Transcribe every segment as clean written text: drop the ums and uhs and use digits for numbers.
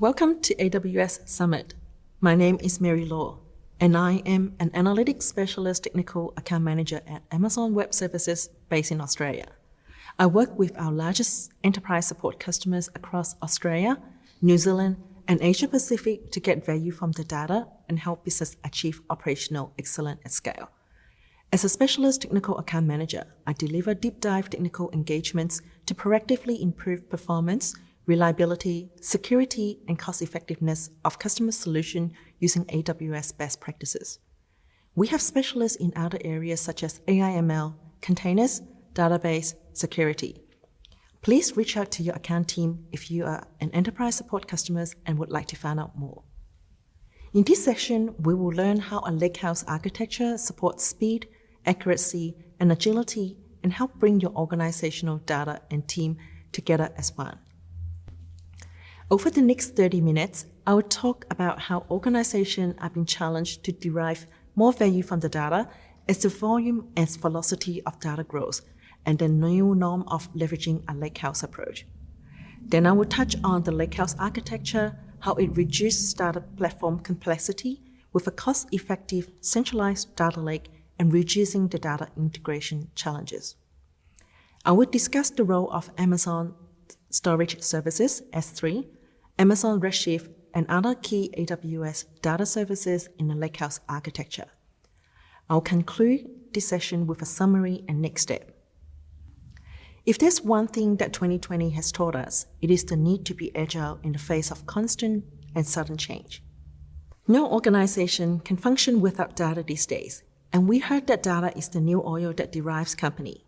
Welcome to AWS Summit. My name is Mary Law, and I am an Analytics Specialist Technical Account Manager at Amazon Web Services based in Australia. I work with our largest enterprise support customers across Australia, New Zealand, and Asia Pacific to get value from the data and help business achieve operational excellence at scale. As a specialist technical account manager, I deliver deep dive technical engagements to proactively improve performance, reliability, security, and cost effectiveness of customer solution using AWS best practices. We have specialists in other areas such as AI/ML, containers, database, security. Please reach out to your account team if you are an enterprise support customer and would like to find out more. In this session, we will learn how a lakehouse architecture supports speed, accuracy, and agility and help bring your organizational data and team together as one. Over the next 30 minutes, I will talk about how organizations are being challenged to derive more value from the data as the volume and velocity of data grows, and the new norm of leveraging a lakehouse approach. Then I will touch on the lakehouse architecture, how it reduces data platform complexity with a cost-effective centralized data lake and reducing the data integration challenges. I will discuss the role of Amazon Storage Services, S3, Amazon Redshift, and other key AWS data services in the lakehouse architecture. I'll conclude this session with a summary and next step. If there's one thing that 2020 has taught us, it is the need to be agile in the face of constant and sudden change. No organization can function without data these days, and we heard that data is the new oil that drives company.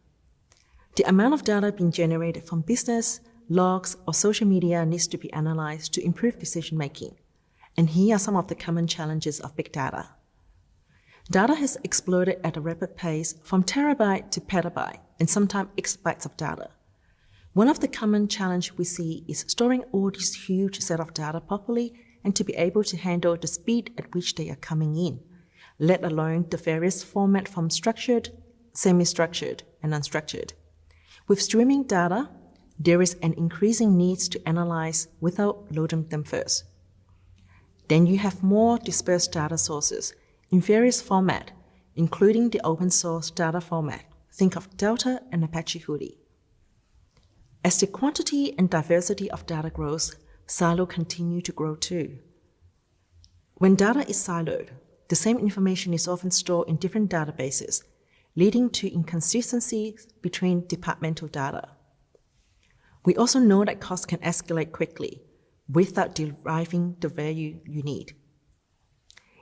The amount of data being generated from business, logs, or social media needs to be analyzed to improve decision-making. And here are some of the common challenges of big data. Data has exploded at a rapid pace from terabyte to petabyte, and sometimes exabytes of data. One of the common challenges we see is storing all this huge set of data properly and to be able to handle the speed at which they are coming in, let alone the various formats from structured, semi-structured, and unstructured. With streaming data, there is an increasing need to analyze without loading them first. Then you have more dispersed data sources in various formats, including the open source data format. Think of Delta and Apache Hudi. As the quantity and diversity of data grows, silos continue to grow too. When data is siloed, the same information is often stored in different databases, leading to inconsistencies between departmental data. We also know that costs can escalate quickly without deriving the value you need.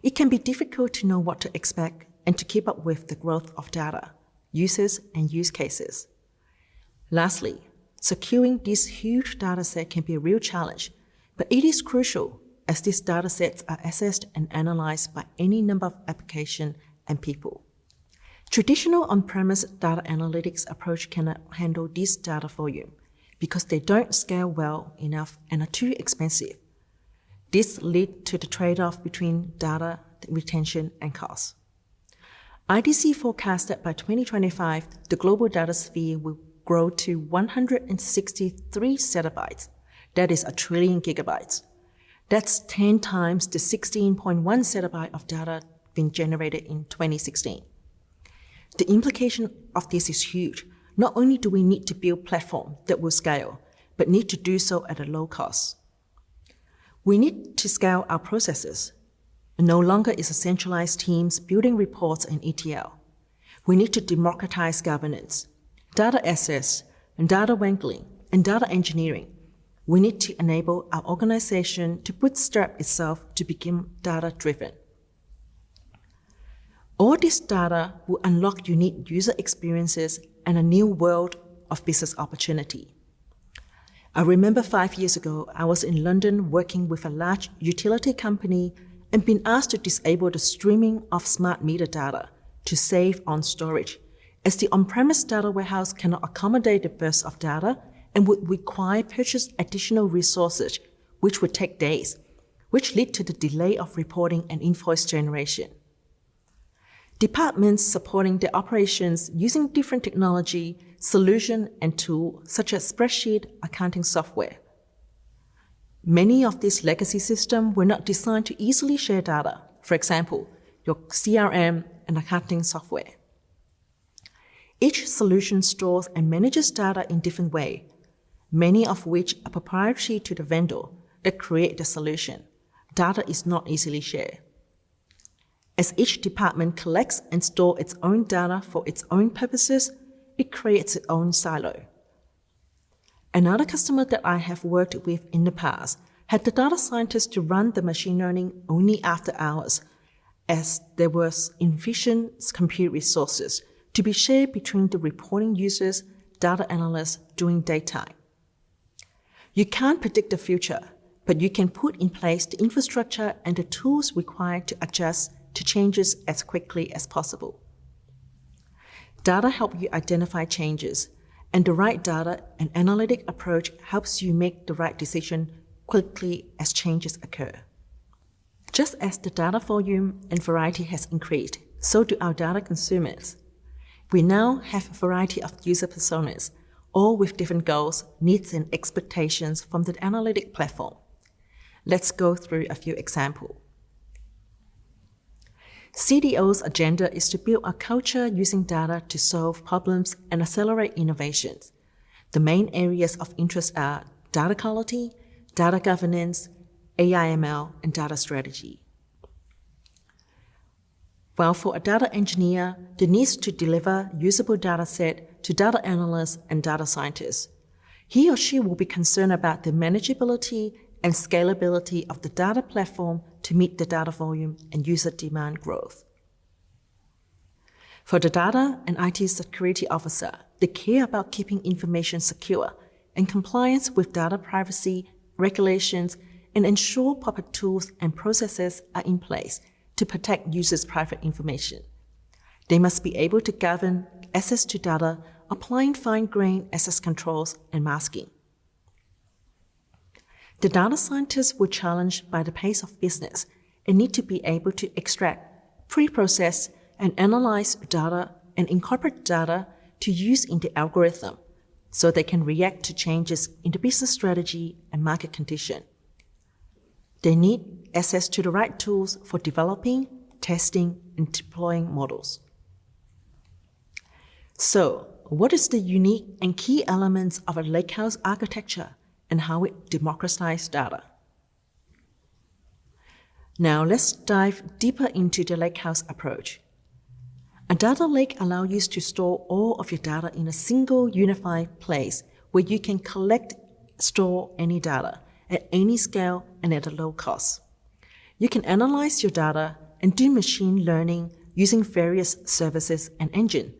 It can be difficult to know what to expect and to keep up with the growth of data, users, and use cases. Lastly, securing this huge data set can be a real challenge, but it is crucial as these data sets are accessed and analyzed by any number of applications and people. Traditional on-premise data analytics approach cannot handle this data volume because they don't scale well enough and are too expensive. This leads to the trade-off between data retention and cost. IDC forecasts that by 2025, the global data sphere will grow to 163 zettabytes. That is 1 trillion gigabytes. That's 10 times the 16.1 zettabyte of data being generated in 2016. The implication of this is huge. Not only do we need to build platforms that will scale, but need to do so at a low cost. We need to scale our processes. No longer is a centralized teams building reports and ETL. We need to democratize governance, data access, and data wrangling, and data engineering. We need to enable our organization to bootstrap itself to become data-driven. All this data will unlock unique user experiences and a new world of business opportunity. I remember 5 years ago, I was in London working with a large utility company and being asked to disable the streaming of smart meter data to save on storage, as the on-premise data warehouse cannot accommodate the burst of data and would require purchase additional resources, which would take days, which lead to the delay of reporting and invoice generation. Departments supporting their operations using different technology, solution, and tools such as spreadsheet accounting software. Many of these legacy systems were not designed to easily share data. For example, your CRM and accounting software. Each solution stores and manages data in different ways, many of which are proprietary to the vendor that create the solution. Data is not easily shared. As each department collects and stores its own data for its own purposes, it creates its own silo. Another customer that I have worked with in the past had the data scientist to run the machine learning only after hours, as there was insufficient compute resources to be shared between the reporting users, data analysts during daytime. You can't predict the future, but you can put in place the infrastructure and the tools required to adjust to changes as quickly as possible. Data helps you identify changes, and the right data and analytic approach helps you make the right decision quickly as changes occur. Just as the data volume and variety has increased, so do our data consumers. We now have a variety of user personas, all with different goals, needs, and expectations from the analytic platform. Let's go through a few examples. CDO's agenda is to build a culture using data to solve problems and accelerate innovations. The main areas of interest are data quality, data governance, AI/ML, and data strategy. While for a data engineer, the needs to deliver usable data set to data analysts and data scientists. He or she will be concerned about the manageability and scalability of the data platform to meet the data volume and user demand growth. For the data and IT security officer, they care about keeping information secure and compliance with data privacy regulations and ensure proper tools and processes are in place to protect users' private information. They must be able to govern access to data, applying fine-grained access controls and masking. The data scientists were challenged by the pace of business and need to be able to extract, pre-process, and analyze data and incorporate data to use in the algorithm so they can react to changes in the business strategy and market condition. They need access to the right tools for developing, testing, and deploying models. So, what is the unique and key elements of a lakehouse architecture and how it democratizes data? Now let's dive deeper into the lakehouse approach. A data lake allows you to store all of your data in a single unified place where you can collect, store any data at any scale and at a low cost. You can analyze your data and do machine learning using various services and engines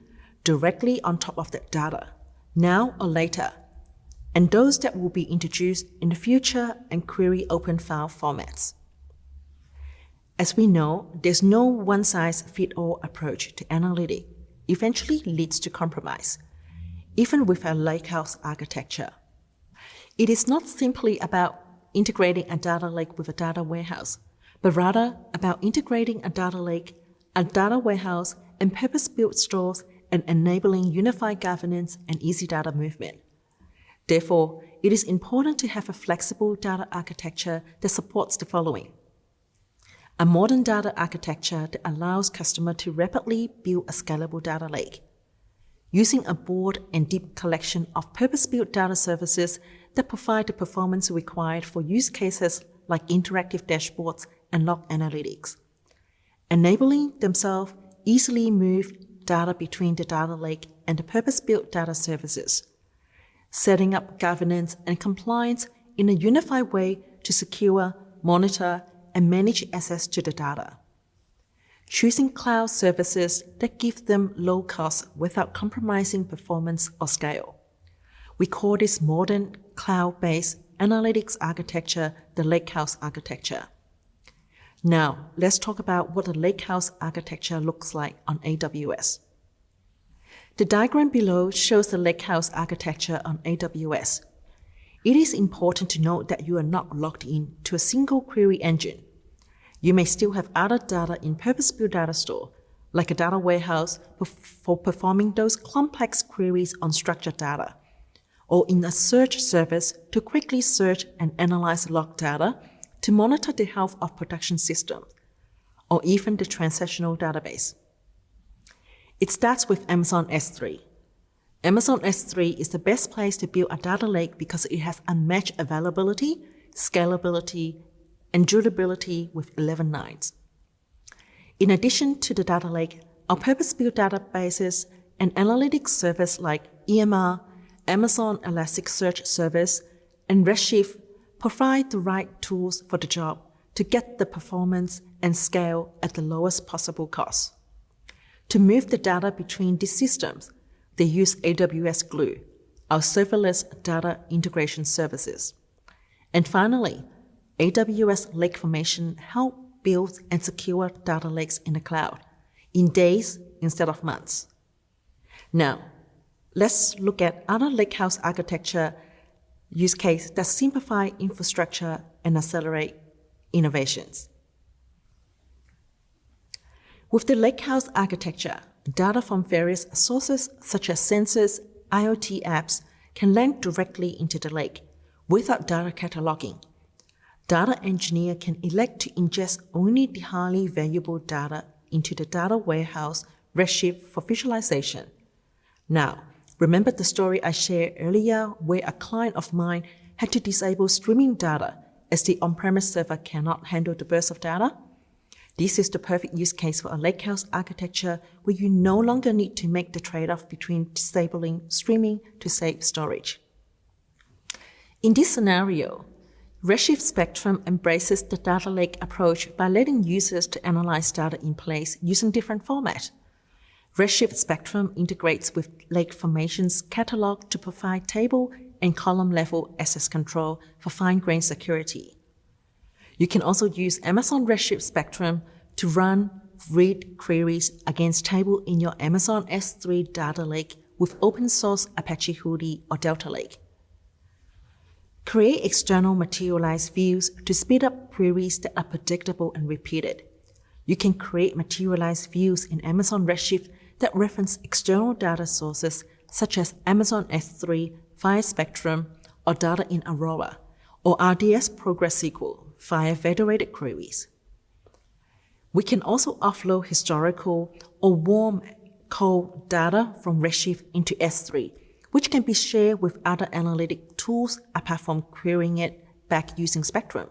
directly on top of that data, now or later, and those that will be introduced in the future and query open file formats. As we know, there's no one-size-fits-all approach to analytics. Eventually leads to compromise, even with a lakehouse architecture. It is not simply about integrating a data lake with a data warehouse, but rather about integrating a data lake, a data warehouse, and purpose-built stores and enabling unified governance and easy data movement. Therefore, it is important to have a flexible data architecture that supports the following. A modern data architecture that allows customers to rapidly build a scalable data lake, using a broad and deep collection of purpose-built data services that provide the performance required for use cases like interactive dashboards and log analytics, enabling themselves easily move data between the data lake and the purpose-built data services, setting up governance and compliance in a unified way to secure, monitor, and manage access to the data. Choosing cloud services that give them low cost without compromising performance or scale. We call this modern cloud-based analytics architecture the lakehouse architecture. Now, let's talk about what the lakehouse architecture looks like on AWS. The diagram below shows the lakehouse architecture on AWS. It is important to note that you are not logged in to a single query engine. You may still have other data in purpose-built data store, like a data warehouse for performing those complex queries on structured data, or in a search service to quickly search and analyze log data to monitor the health of production systems, or even the transactional database. It starts with Amazon S3. Amazon S3 is the best place to build a data lake because it has unmatched availability, scalability, and durability with 11 nines. In addition to the data lake, our purpose-built databases and analytics service like EMR, Amazon Elasticsearch Service, and Redshift provide the right tools for the job to get the performance and scale at the lowest possible cost. To move the data between these systems, they use AWS Glue, our serverless data integration services. And finally, AWS Lake Formation helps build and secure data lakes in the cloud in days instead of months. Now, let's look at other lakehouse architecture use cases that simplify infrastructure and accelerate innovations. With the lakehouse architecture, data from various sources such as sensors, IoT apps can land directly into the lake without data cataloging. Data engineer can elect to ingest only the highly valuable data into the data warehouse Redshift for visualization. Now, remember the story I shared earlier where a client of mine had to disable streaming data as the on-premise server cannot handle the burst of data? This is the perfect use case for a lakehouse architecture where you no longer need to make the trade-off between disabling streaming to save storage. In this scenario, Redshift Spectrum embraces the data lake approach by letting users to analyze data in place using different formats. Redshift Spectrum integrates with Lake Formation's catalog to provide table and column-level access control for fine-grained security. You can also use Amazon Redshift Spectrum to run read queries against table in your Amazon S3 data lake with open-source Apache Hudi or Delta Lake. Create external materialized views to speed up queries that are predictable and repeated. You can create materialized views in Amazon Redshift that reference external data sources such as Amazon S3 via Spectrum or data in Aurora, or RDS ProgressSQL via federated queries. We can also offload historical or warm cold data from Redshift into S3, which can be shared with other analytic tools apart from querying it back using Spectrum.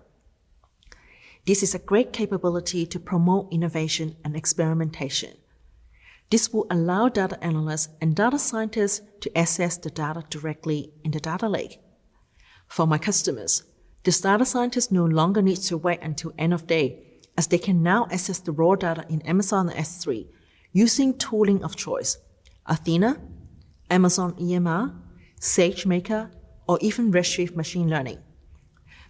This is a great capability to promote innovation and experimentation. This will allow data analysts and data scientists to access the data directly in the data lake. For my customers, the data scientists no longer need to wait until end of day, as they can now access the raw data in Amazon S3 using tooling of choice, Athena, Amazon EMR, SageMaker, or even Redshift Machine Learning.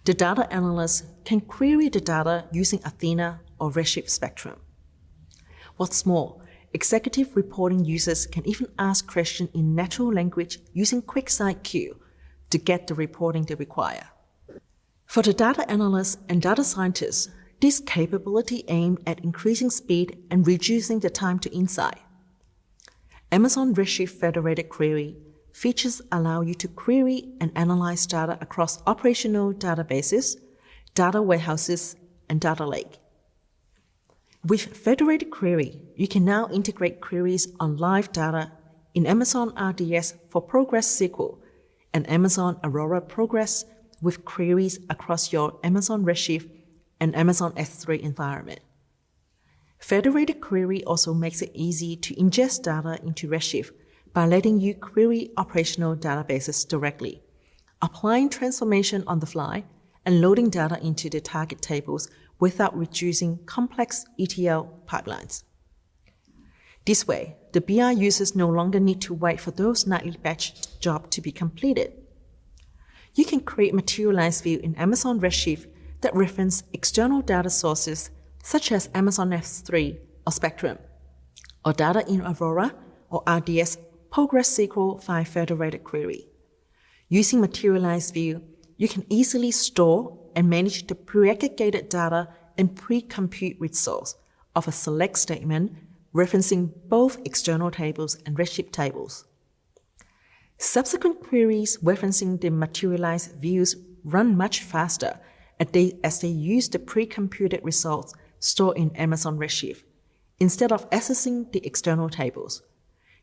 The data analysts can query the data using Athena or Redshift Spectrum. What's more, executive reporting users can even ask questions in natural language using QuickSight-Q to get the reporting they require. For the data analysts and data scientists, this capability aimed at increasing speed and reducing the time to insight. Amazon Redshift Federated Query features allow you to query and analyze data across operational databases, data warehouses, and data lake. With Federated Query, you can now integrate queries on live data in Amazon RDS for ProgressSQL and Amazon Aurora Progress with queries across your Amazon Redshift and Amazon S3 environment. Federated Query also makes it easy to ingest data into Redshift by letting you query operational databases directly, applying transformation on the fly, and loading data into the target tables without reducing complex ETL pipelines. This way, the BI users no longer need to wait for those nightly batch jobs to be completed. You can create materialized view in Amazon Redshift that reference external data sources such as Amazon S3 or Spectrum, or data in Aurora or RDS ProgressSQL via Federated Query. Using Materialized View, you can easily store and manage the pre-aggregated data and pre-compute resource of a select statement referencing both external tables and Redshift tables. Subsequent queries referencing the materialized views run much faster as they use the pre-computed results stored in Amazon Redshift instead of accessing the external tables.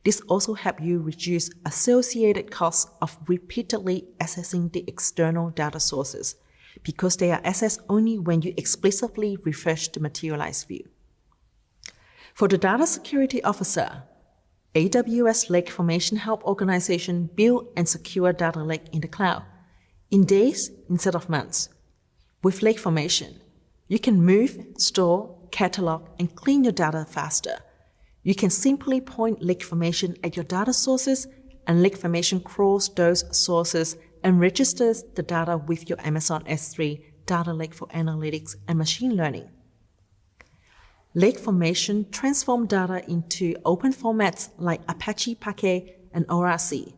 This also helps you reduce associated costs of repeatedly accessing the external data sources because they are accessed only when you explicitly refresh the materialized view. For the data security officer, AWS Lake Formation helps organizations build and secure data lake in the cloud in days instead of months. With Lake Formation, you can move, store, catalog, and clean your data faster. You can simply point Lake Formation at your data sources, and Lake Formation crawls those sources and registers the data with your Amazon S3 data lake for analytics and machine learning. Lake Formation transforms data into open formats like Apache Parquet and ORC,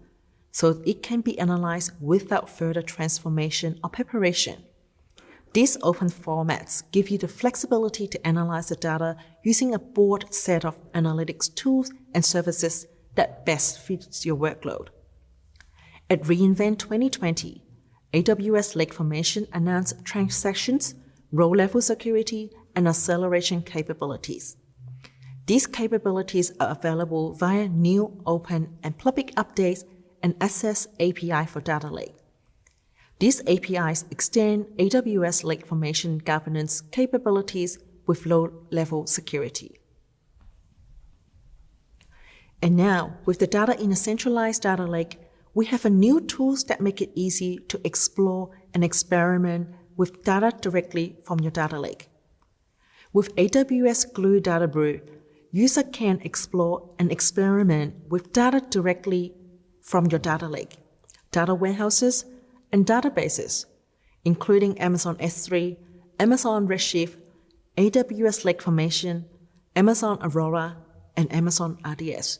so it can be analyzed without further transformation or preparation. These open formats give you the flexibility to analyze the data using a broad set of analytics tools and services that best fits your workload. At reInvent 2020, AWS Lake Formation announced transactions, row-level security, and acceleration capabilities. These capabilities are available via new, open, and public updates and Access API for Data Lake. These APIs extend AWS Lake Formation governance capabilities with low-level security. And now, with the data in a centralized data lake, we have new tools that make it easy to explore and experiment with data directly from your data lake. With AWS Glue Data Brew, users can explore and experiment with data directly from your data lake, data warehouses, and databases, including Amazon S3, Amazon Redshift, AWS Lake Formation, Amazon Aurora, and Amazon RDS.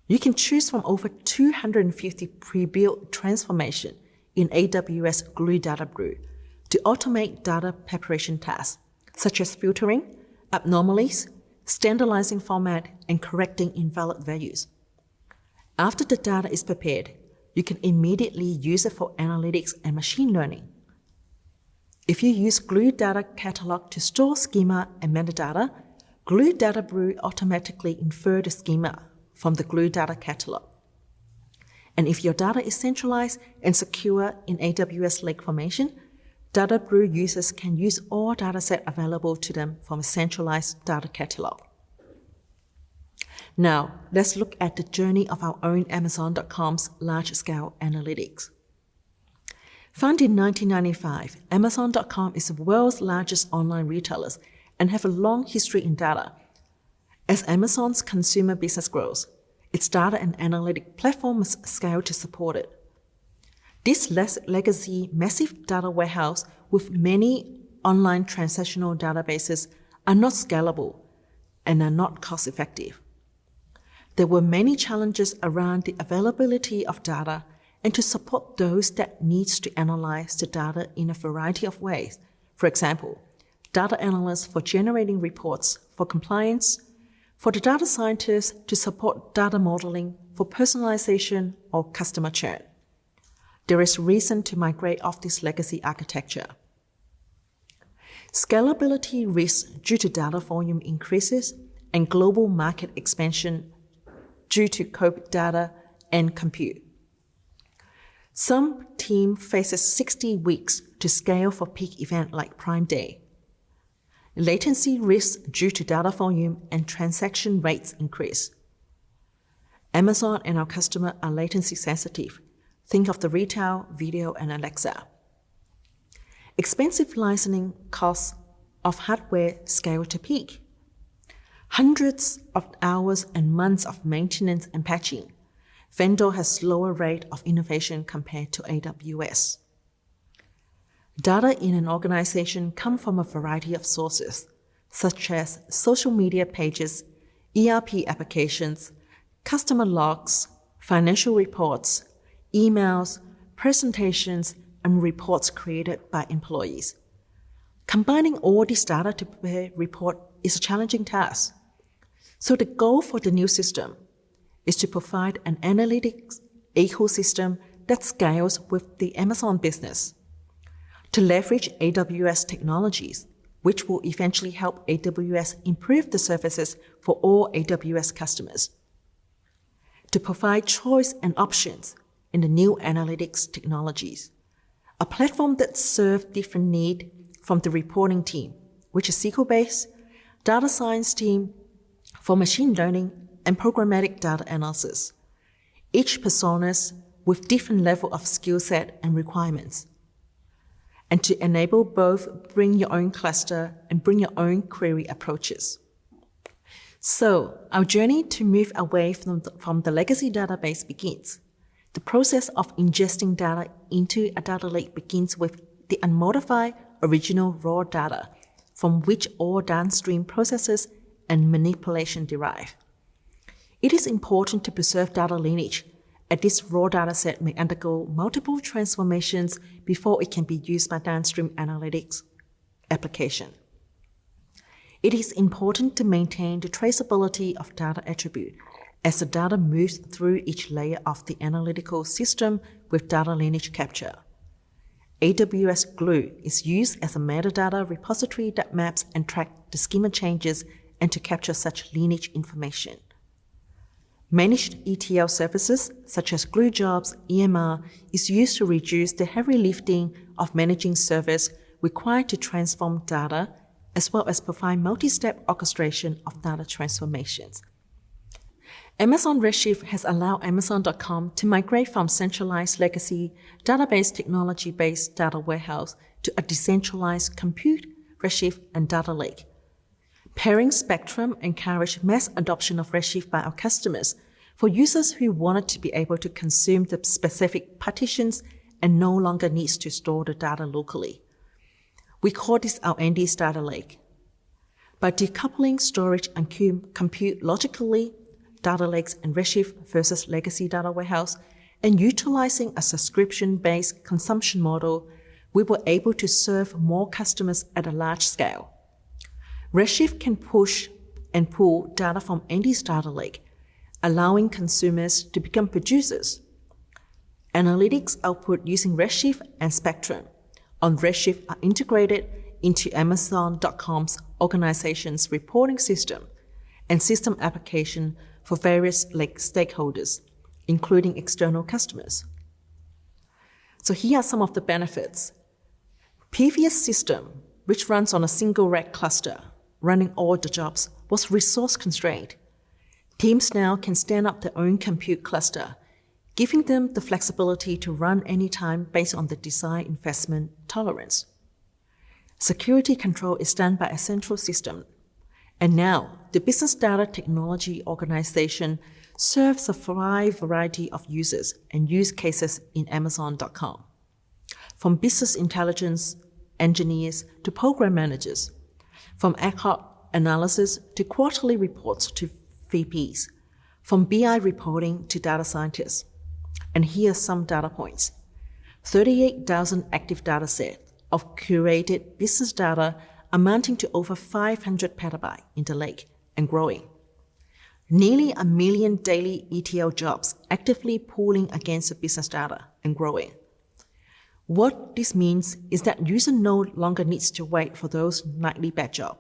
You can choose from over 250 pre-built transformations in AWS Glue Data Brew to automate data preparation tasks, such as filtering, anomalies, standardizing format, and correcting invalid values. After the data is prepared, you can immediately use it for analytics and machine learning. If you use Glue Data Catalog to store schema and metadata, Glue Data Brew automatically infers the schema from the Glue Data Catalog. And if your data is centralized and secure in AWS Lake Formation, Data Brew users can use all datasets available to them from a centralized data catalog. Now, let's look at the journey of our own Amazon.com's large-scale analytics. Founded in 1995, Amazon.com is the world's largest online retailer and have a long history in data. As Amazon's consumer business grows, its data and analytic platform must scale to support it. This legacy massive data warehouse with many online transactional databases are not scalable and are not cost-effective. There were many challenges around the availability of data and to support those that needs to analyze the data in a variety of ways. For example, data analysts for generating reports for compliance, for the data scientists to support data modeling for personalization or customer churn. There is reason to migrate off this legacy architecture. Scalability risks due to data volume increases and global market expansion due to COVID data and compute. Some team faces 60 weeks to scale for peak event like Prime Day. Latency risks due to data volume and transaction rates increase. Amazon and our customer are latency sensitive. Think of the retail, video, and Alexa. Expensive licensing costs of hardware scale to peak. Hundreds of hours and months of maintenance and patching. Vendor has slower rate of innovation compared to AWS. Data in an organization come from a variety of sources, such as social media pages, ERP applications, customer logs, financial reports, emails, presentations, and reports created by employees. Combining all this data to prepare a report is a challenging task. So the goal for the new system is to provide an analytics ecosystem that scales with the Amazon business. To leverage AWS technologies, which will eventually help AWS improve the services for all AWS customers. To provide choice and options in the new analytics technologies, a platform that serves different needs from the reporting team, which is SQL-based, data science team for machine learning and programmatic data analysis, each personas with different level of skill set and requirements. And to enable both bring your own cluster and bring your own query approaches. So our journey to move away from the legacy database begins. The process of ingesting data into a data lake begins with the unmodified original raw data from which all downstream processes and manipulation derive. It is important to preserve data lineage, as this raw data set may undergo multiple transformations before it can be used by downstream analytics application. It is important to maintain the traceability of data attribute as the data moves through each layer of the analytical system with data lineage capture. AWS Glue is used as a metadata repository that maps and tracks the schema changes and to capture such lineage information. Managed ETL services such as Glue Jobs, EMR, is used to reduce the heavy lifting of managing servers required to transform data, as well as provide multi-step orchestration of data transformations. Amazon Redshift has allowed Amazon.com to migrate from centralized legacy database technology-based data warehouse to a decentralized compute, Redshift, and data lake. Pairing Spectrum encouraged mass adoption of Redshift by our customers for users who wanted to be able to consume the specific partitions and no longer needs to store the data locally. We call this our Andes data lake. By decoupling storage and compute logically, data lakes and Redshift versus legacy data warehouse, and utilizing a subscription-based consumption model, we were able to serve more customers at a large scale. Redshift can push and pull data from Andes data lake, allowing consumers to become producers. Analytics output using Redshift and Spectrum on Redshift are integrated into Amazon.com's organization's reporting system and system application for various lake stakeholders, including external customers. So here are some of the benefits. Previous system, which runs on a single rack cluster, running all the jobs, was resource constrained. Teams now can stand up their own compute cluster, giving them the flexibility to run anytime based on the design investment tolerance. Security control is done by a central system. And now, the Business Data Technology Organization serves a wide variety of users and use cases in Amazon.com. From business intelligence engineers to program managers, from ad hoc analysis to quarterly reports to VPs, from BI reporting to data scientists. And here are some data points. 38,000 active data sets of curated business data amounting to over 500 petabytes in the lake and growing. Nearly 1 million daily ETL jobs actively pooling against the business data and growing. What this means is that user no longer needs to wait for those nightly batch jobs.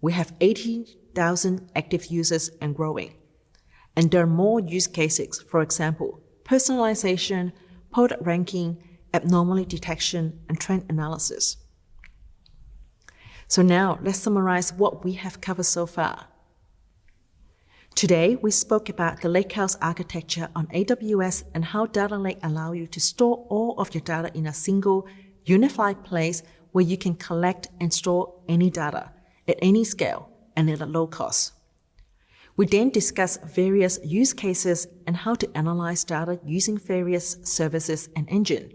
We have 18,000 active users and growing. And there are more use cases, for example, personalization, product ranking, abnormality detection, and trend analysis. So now let's summarize what we have covered so far. Today, we spoke about the lakehouse architecture on AWS and how Data Lake allows you to store all of your data in a single, unified place where you can collect and store any data at any scale and at a low cost. We then discussed various use cases and how to analyze data using various services and engines.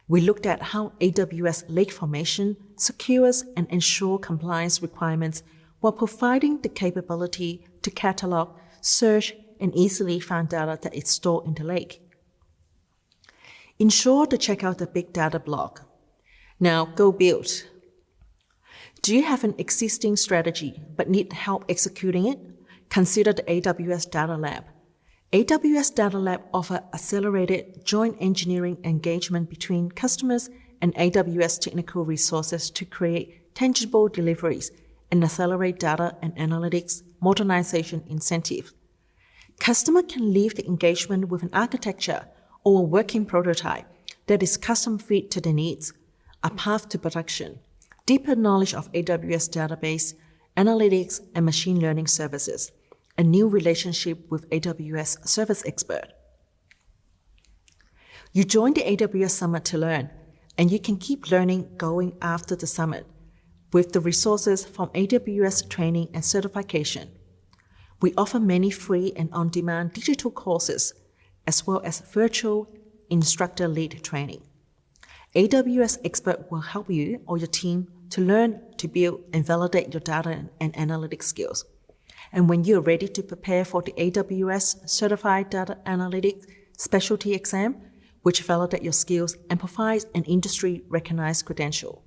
We looked at how AWS Lake Formation secures and ensures compliance requirements while providing the capability to catalog, search, and easily find data that is stored in the lake. Ensure to check out the Big Data blog. Now go build. Do you have an existing strategy but need help executing it? Consider the AWS Data Lab. AWS Data Lab offers accelerated joint engineering engagement between customers and AWS technical resources to create tangible deliveries and accelerate data and analytics modernization incentives. Customers can leave the engagement with an architecture or a working prototype that is custom-fit to their needs, a path to production, deeper knowledge of AWS database, analytics, and machine learning services, a new relationship with AWS Service Expert. You joined the AWS Summit to learn, and you can keep learning going after the summit with the resources from AWS training and certification. We offer many free and on-demand digital courses, as well as virtual instructor-led training. AWS Expert will help you or your team to learn, to build, and validate your data and analytics skills. And when you're ready to prepare for the AWS Certified Data Analytics Specialty Exam, which validates your skills and provides an industry-recognized credential.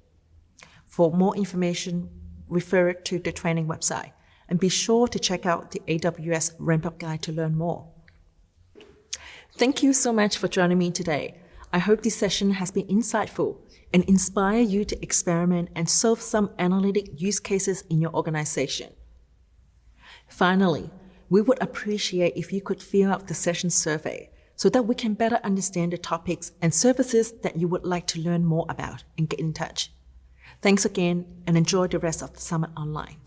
For more information, refer to the training website, and be sure to check out the AWS Ramp-Up Guide to learn more. Thank you so much for joining me today. I hope this session has been insightful and inspire you to experiment and solve some analytic use cases in your organization. Finally, we would appreciate if you could fill out the session survey so that we can better understand the topics and services that you would like to learn more about and get in touch. Thanks again, and enjoy the rest of the summit online.